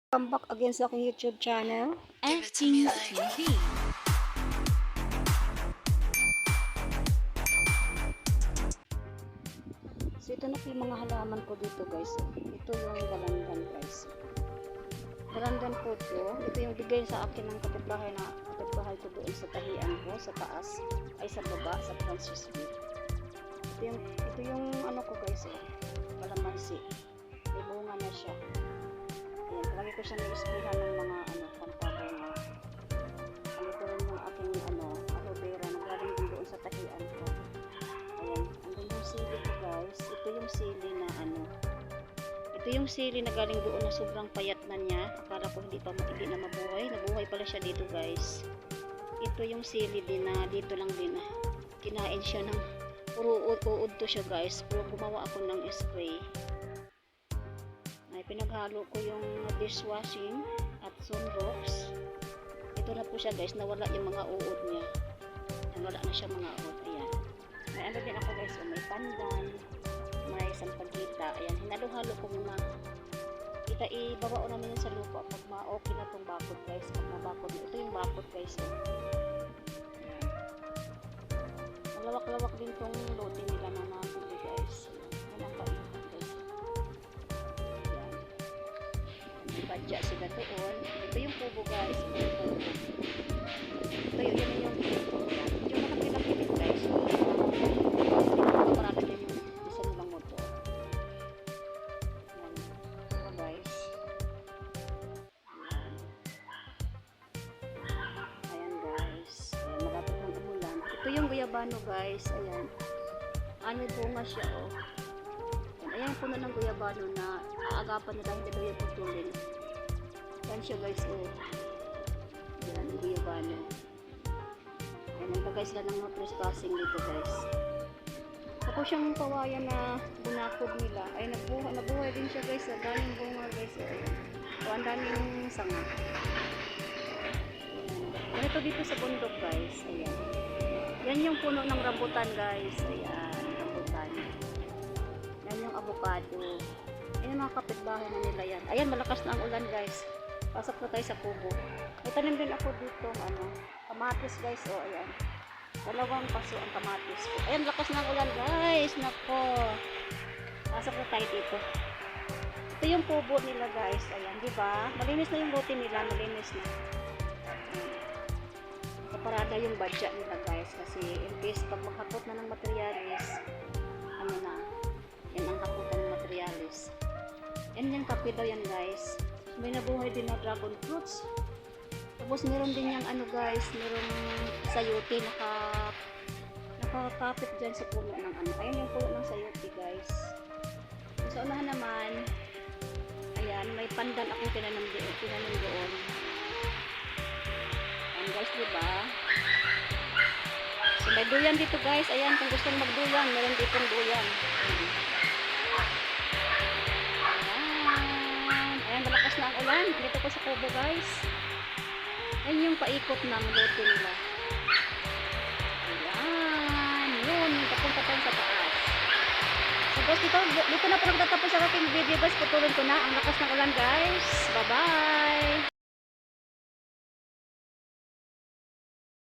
Welcome back again sa aking YouTube channel. Acting TV. So ito na po yung mga halaman ko dito guys. Ito yung galandan guys. Galandan po ito. Ito yung bigay sa akin ng kapitbahay ko doon sa tahian ko, sa taas, ay sa baba, sa Francis Street. Ito yung ano ko guys, kalamansi. May bunga na siya. Ayan, lagi ko siya na-isprihan ng mga pampabunga. Ito rin yung aking aloe vera na galing din doon sa tahian ko. Ayan, andun yung sili ko guys. Ito yung sili na ito yung sili na galing doon na sobrang payat na niya. Akala ko hindi na mabuhay. Nabuhay pala siya dito guys. Ito yung sili din na dito lang din kinain siya ng puro uod to siya guys. Pero gumawa ako ng spray. Ay, pinaghalo ko yung dishwashing at sunrocks. Ito na po siya guys, nawala yung mga uod niya. Nawala na siya mga uod. Ayan. May ano din ako guys, may pandan, may sampagita. Ayan, hinalo-halo ko muna. Ibabao namin yun sa lupa pag ma-okay na itong bakod guys. Pag mabakod na. Ito yung bakod guys. Ayan. Malawak-lawak din itong lote nila na nabili guys. Ayan ang paikot guys. Badya sila doon. Ito yung kubo guys. Ito yung yung malaki-laki din guys. Parada din yung isa nilang motor. Ayan. Ito guys. Ayan guys. Ayan, malapit ng umulan. Ito yung guyabano guys. Ayan. Ano bunga siya oh. Ayan puno ng guyabano na aagapan nila hindi daw yung putulin. Yan siya guys oh. Ayan yung guyabano. Ayan naglagay sila ng mga trespassing dito guys. Tapos yung kawayan na bunakod nila ay nabuhay din siya guys. Daming bunga guys. Ayan. So ang daming sanga. Ayan. Ito dito sa bundok guys. Ayan. Yan yung puno ng rambutan guys. Ayan. Rambutan. Yan yung avocado. Ayan mga kapitbahay na nila yan. Ayan, malakas na ang ulan guys. Pasok na tayo sa kubo. May tanim din ako dito, kamatis guys. O, ayan. 2 paso ang kamatis ko. Ayan, lakas na ang ulan guys. Nako. Pasok na tayo dito. Ito yung kubo nila guys. Ayan, diba? Malinis na yung lote nila. Malinis na. Kaparada yung budget nila guys. Kasi in case pag maghakot na ng materialis, yan ang hakutan ng materialis. Yan yung kape daw yan guys. May nabuhay din na dragon fruits. Tapos meron din yung guys, merong sayote nakakapit dyan sa puno ng Ayan yung puno ng sayote guys. Sa unahan naman, ayan, may pandan akong tinanim doon. Ayan guys, diba? So may duyan dito guys. Ayan, kung gusto magduyan, meron ditong duyan. Ayan, malakas na ang ulan. Dito ko sa kubo guys. Ayan yung paikot ng lote nila. Ayan. Yun, papunta tayo sa taas. So guys, dito na po nagtatapos ang aking video guys. Putulin ko na ang lakas ng ulan guys. Bye bye.